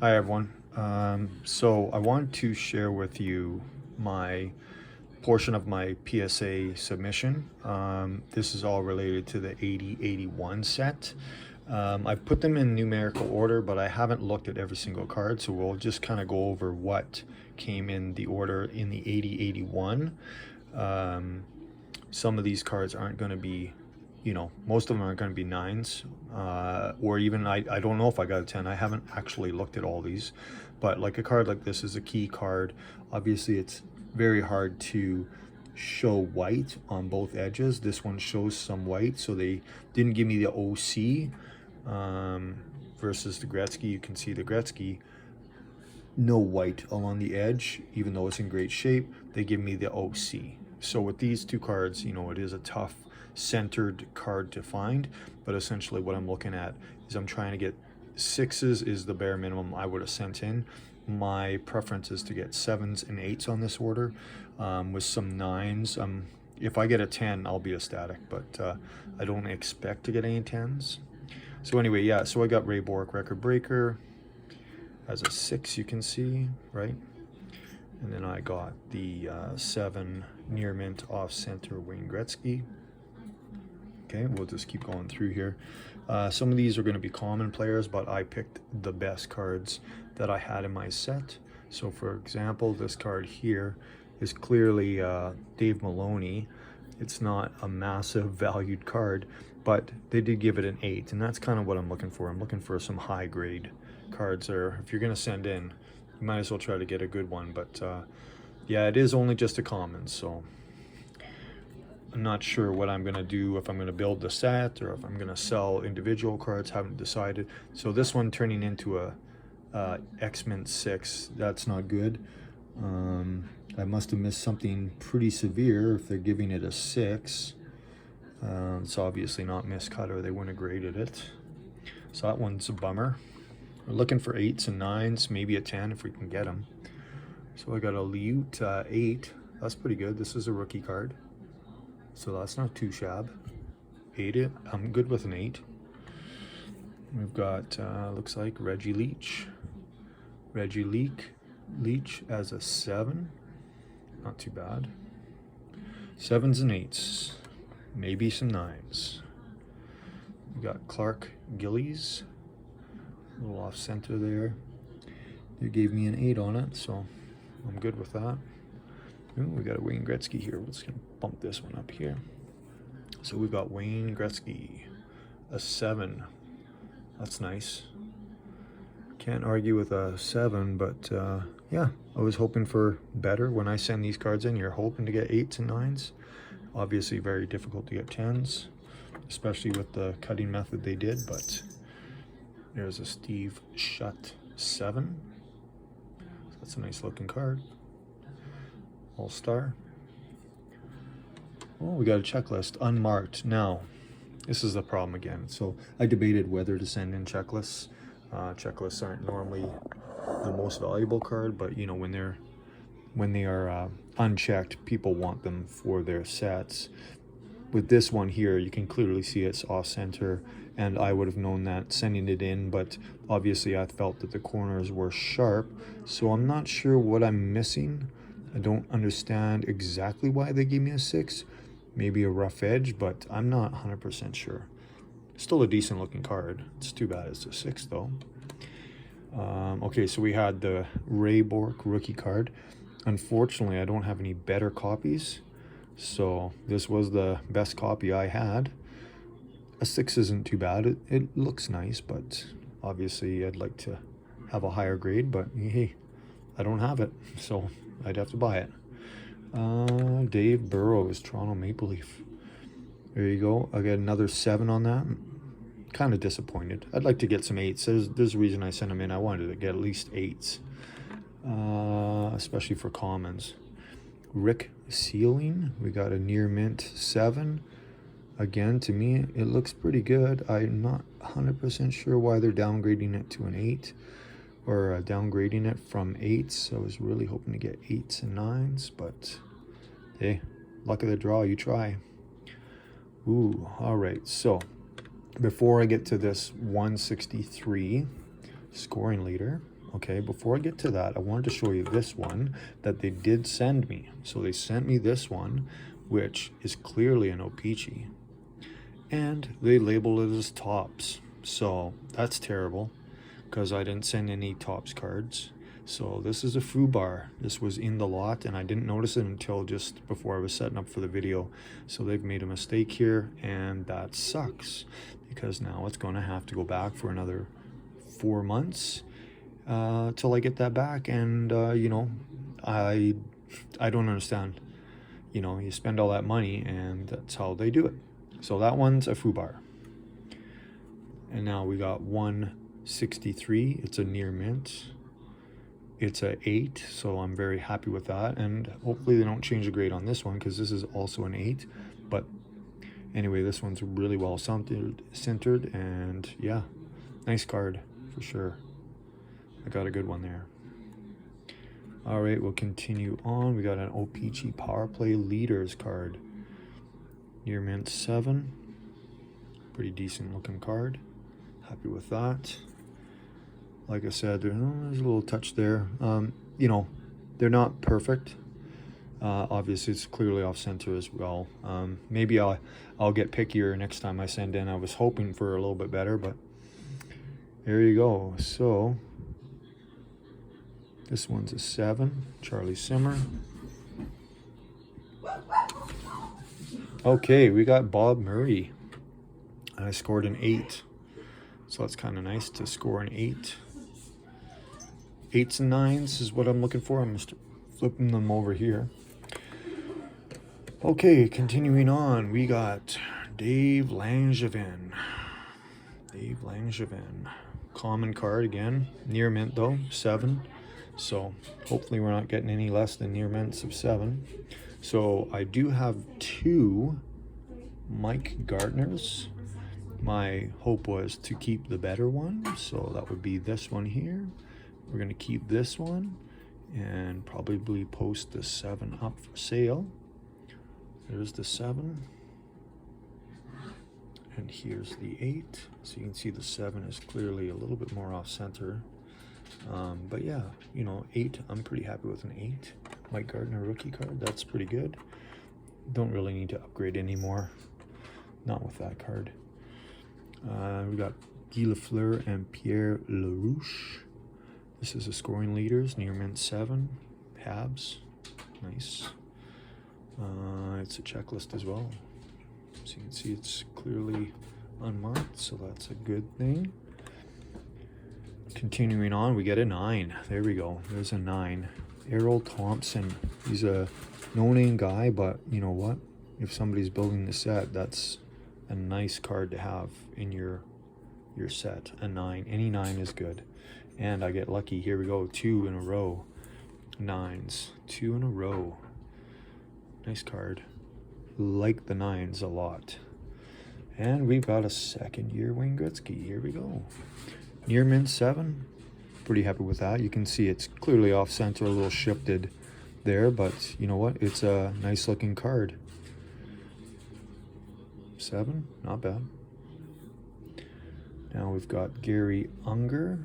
Hi everyone. So I wanted to share with you my portion of my PSA submission. This is all related to the 8081 set. I've put them in numerical order, but I haven't looked at every single card, so we'll just kind of go over what came in the order in the 8081. Some of these cards aren't going to be, most of them aren't going to be nines, or even I don't know if I got a 10. I haven't actually looked at all these, but like a card like this is a key card. Obviously it's very hard to show white on both edges. This one shows some white, so they didn't give me the OC versus the Gretzky. You can see the Gretzky, no white along the edge, even though it's in great shape. They give me the OC. So with these two cards, it is a tough centered card to find, but essentially what I'm looking at is I'm trying to get sixes is the bare minimum I would have sent in. My preference is to get sevens and eights on this order, with some nines. If I get a 10, I'll be ecstatic, but I don't expect to get any 10s. So anyway, yeah, so I got Ray Bourque Record Breaker as a 6, you can see, right? And then I got the 7 near mint off center Wayne Gretzky. Okay, we'll just keep going through here. Some of these are going to be common players, but I picked the best cards that I had in my set. So for example, this card here is clearly Dave Maloney. It's not a massive valued card, but they did give it an 8, and that's kind of what I'm looking for. I'm looking for some high grade cards there. If you're going to send in, you might as well try to get a good one, but yeah, it is only just a common, so I'm not sure what I'm going to do, if I'm going to build the set or if I'm going to sell individual cards. Haven't decided. So this one turning into a X-Mint 6, that's not good. I must have missed something pretty severe if they're giving it a 6. It's obviously not miscut, or they wouldn't have graded it. So that one's a bummer. We're looking for 8s and 9s, maybe a 10 if we can get them. So I got a Liut 8. That's pretty good. This is a rookie card, so that's not too shabby. 8 I'm good with an 8. We've got looks like Reggie Leach as a 7. Not too bad. 7s and 8s, maybe some 9s. We got Clark Gillies, a little off center there. They gave me an 8 on it, so I'm good with that. Ooh, we got a Wayne Gretzky here. We're just gonna bump this one up here. So we've got Wayne Gretzky, a 7. That's nice. Can't argue with a 7, but yeah, I was hoping for better. When I send these cards in, you're hoping to get 8s and 9s. Obviously very difficult to get 10s, especially with the cutting method they did, but there's a Steve Shutt 7. That's a nice looking card. All-Star. Oh, we got a checklist, unmarked. Now, this is the problem again. So I debated whether to send in checklists. Checklists aren't normally the most valuable card, but when they are unchecked, people want them for their sets. With this one here, you can clearly see it's off center, and I would have known that sending it in, but obviously I felt that the corners were sharp, so I'm not sure what I'm missing. I don't understand exactly why they gave me a 6. Maybe a rough edge, but I'm not 100% sure. Still a decent looking card. It's too bad it's a 6 though. Okay, so we had the Ray Bourque rookie card. Unfortunately, I don't have any better copies, so this was the best copy I had. A 6 isn't too bad. It looks nice, but obviously I'd like to have a higher grade, but hey, I don't have it, so I'd have to buy it. Dave Burrows, Toronto Maple Leaf. There you go. I got another 7 on that. Kind of disappointed. I'd like to get some 8s. There's a reason I sent them in. I wanted to get at least 8s, especially for commons. Rick Sealing, we got a near mint 7. Again, to me, it looks pretty good. I'm not 100% sure why they're downgrading it to an 8, or downgrading it from 8s. I was really hoping to get 8s and 9s, but hey, luck of the draw, you try. Ooh, all right, so before I get to this 163 scoring leader, Okay, before I get to that, I wanted to show you this one that they did send me. So they sent me this one, which is clearly an Opee Chee, and they label it as tops. So that's terrible, because I didn't send any tops cards. So this is a foo bar. This was in the lot and I didn't notice it until just before I was setting up for the video. So they've made a mistake here, and that sucks, because now it's going to have to go back for another 4 months till I get that back. And you know, I don't understand. You know, you spend all that money and that's how they do it. So that one's a foo bar. And now we got 163. It's a near mint. It's a 8, so I'm very happy with that. And hopefully they don't change the grade on this one, because this is also an 8. But anyway, this one's really well centered, and yeah, nice card for sure. I got a good one there. All right, we'll continue on. We got an Opee Chee Power Play Leaders card. Near mint 7. Pretty decent looking card. Happy with that. Like I said, there's a little touch there. You know, they're not perfect. Obviously, it's clearly off center as well. Maybe I'll get pickier next time I send in. I was hoping for a little bit better, but there you go. So this one's a 7, Charlie Simmer. Okay, we got Bob Murray. I scored an 8. So that's kind of nice to score an 8. 8s and 9s is what I'm looking for. I'm just flipping them over here. Okay, continuing on, we got Dave Langevin. Dave Langevin. Common card again. Near mint though, 7. So hopefully we're not getting any less than near mints of 7. So I do have 2 Mike Gardners. My hope was to keep the better one, so that would be this one here. We're going to keep this one and probably post the 7 up for sale. There's the 7. And here's the 8. So you can see the 7 is clearly a little bit more off center. But yeah, you know, 8, I'm pretty happy with an 8. Mike Gardner rookie card, that's pretty good. Don't really need to upgrade anymore. Not with that card. We got Guy Lafleur and Pierre Larouche. This is a scoring leaders, near mint 7. Habs, nice. It's a checklist as well. So you can see it's clearly unmarked, so that's a good thing. Continuing on, we get a 9. There we go. There's a 9. Errol Thompson. He's a no-name guy, but you know what? If somebody's building the set, that's a nice card to have in your set. A 9. Any 9 is good. And I get lucky. Here we go. 2 in a row. 9s. 2 in a row. Nice card. Like the 9s a lot. And we've got a second-year Wayne Gretzky. Here we go. Near mint 7. Pretty happy with that. You can see it's clearly off center, a little shifted there, but you know what? It's a nice looking card. 7, not bad. Now we've got Gary Unger.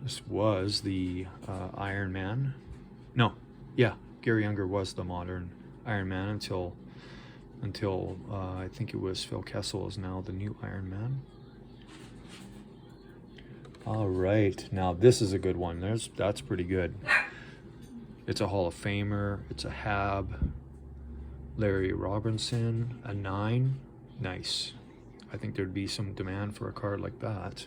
This was the Iron Man. No, yeah, Gary Unger was the modern Iron Man until I think it was Phil Kessel is now the new Iron Man. All right, now this is a good one. That's pretty good. It's a Hall of Famer. It's a Hab. Larry Robinson, a 9. Nice. I think there'd be some demand for a card like that.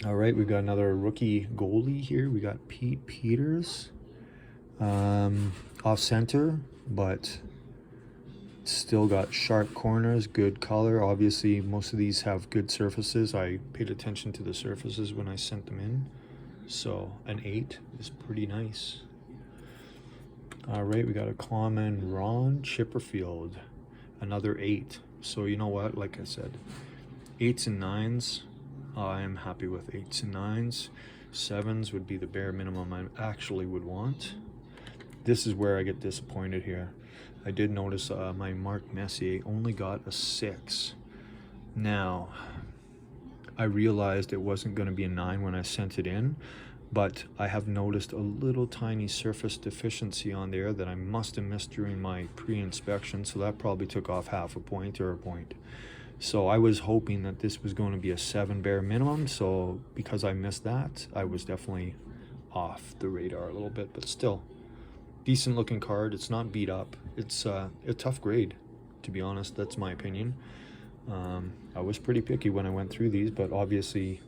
All right, we've got another rookie goalie here. We got Pete Peters. Off center, but still got sharp corners, good color. Obviously, most of these have good surfaces. I paid attention to the surfaces when I sent them in. So an 8 is pretty nice. All right, we got a common Ron Chipperfield, another 8. So you know what, like I said, 8s and 9s, I am happy with 8s and 9s. 7s would be the bare minimum I actually would want. This is where I get disappointed here. I did notice my Mark Messier only got a 6. Now, I realized it wasn't going to be a 9 when I sent it in, but I have noticed a little tiny surface deficiency on there that I must have missed during my pre-inspection, so that probably took off half a point or a point. So I was hoping that this was going to be a 7 bare minimum, so because I missed that, I was definitely off the radar a little bit, but still decent looking card. It's not beat up. It's a tough grade, to be honest. That's my opinion. I was pretty picky when I went through these, but obviously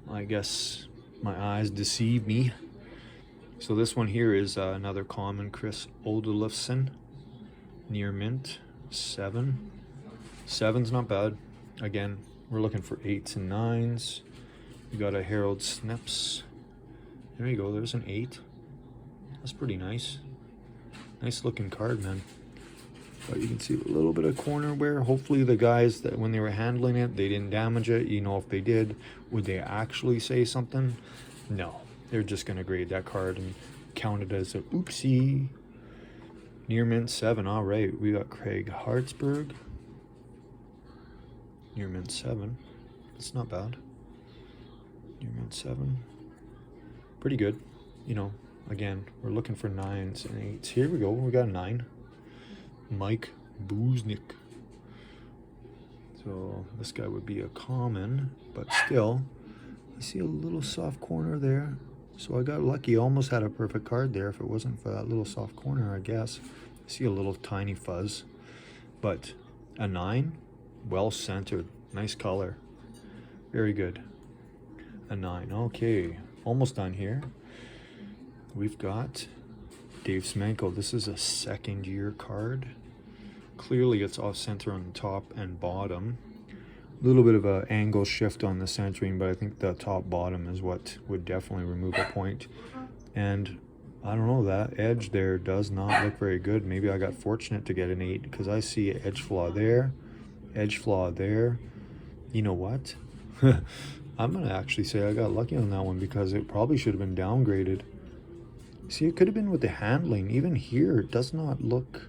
I guess my eyes deceive me. So this one here is another common Chris Oldelifson, near mint, 7. 7's not bad. Again, we're looking for 8s and 9s. We got a Harold Snips. There you go, there's an 8. That's pretty nice. Nice looking card, man. But you can see a little bit of corner wear. Hopefully the guys, that when they were handling it, they didn't damage it. You know, if they did, would they actually say something? No. They're just going to grade that card and count it as a oopsie. Near mint 7. All right, we got Craig Hartsburg. Near mint 7. That's not bad. Near mint 7. Pretty good. You know, again, we're looking for 9s and 8s. Here we go. We got a 9. Mike Buznik. So this guy would be a common, but still, I see a little soft corner there. So I got lucky. Almost had a perfect card there if it wasn't for that little soft corner, I guess. I see a little tiny fuzz, but a 9, well centered, nice color, very good. A 9. Okay, almost done here. We've got Dave Smenko. This is a second year card. Clearly it's off center on the top and bottom. A little bit of an angle shift on the centering, but I think the top bottom is what would definitely remove a point. And I don't know, that edge there does not look very good. Maybe I got fortunate to get an 8 because I see an edge flaw there, edge flaw there. You know what? I'm gonna actually say I got lucky on that one because it probably should have been downgraded. See, it could have been with the handling. Even here, it does not look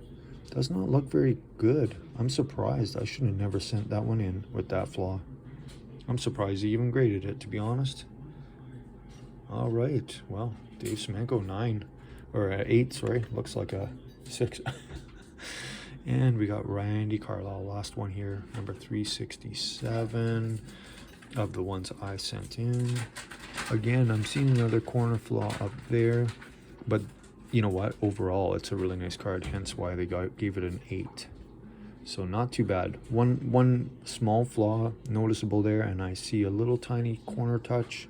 very good. I'm surprised. I should have never sent that one in with that flaw. I'm surprised he even graded it, to be honest. All right, well, Dave Smenko 9 or 8, sorry, looks like a 6. And we got Randy Carlisle, last one here, number 367 of the ones I sent in. Again, I'm seeing another corner flaw up there, but you know what? Overall, it's a really nice card, hence why they gave it an 8. So not too bad. One small flaw noticeable there, and I see a little tiny corner touch.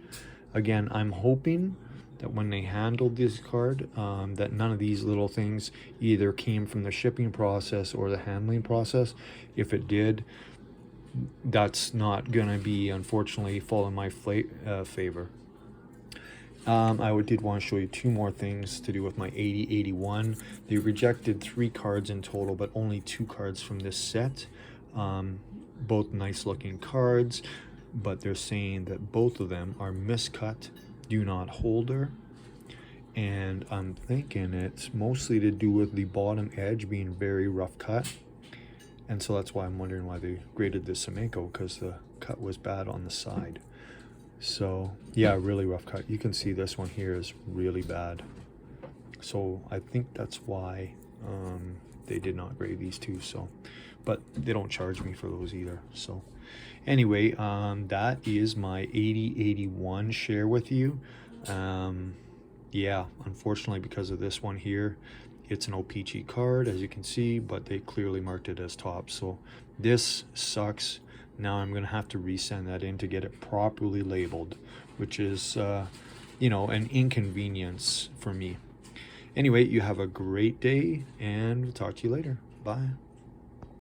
Again, I'm hoping that when they handled this card, that none of these little things either came from the shipping process or the handling process. If it did, that's not gonna be, unfortunately, fall in my favor. I did want to show you 2 more things to do with my 8081. They rejected 3 cards in total, but only 2 cards from this set. Both nice looking cards, but they're saying that both of them are miscut, do not holder. And I'm thinking it's mostly to do with the bottom edge being very rough cut. And so that's why I'm wondering why they graded this Smenko, because the cut was bad on the side. So yeah, really rough cut. You can see this one here is really bad. So I think that's why they did not grade these 2. So, but they don't charge me for those either. So anyway, that is my 8081 share with you. Yeah, unfortunately, because of this one here, it's an Opee Chee card, as you can see, but they clearly marked it as top. So this sucks. Now I'm going to have to resend that in to get it properly labeled, which is, you know, an inconvenience for me. Anyway, you have a great day, and we'll talk to you later. Bye.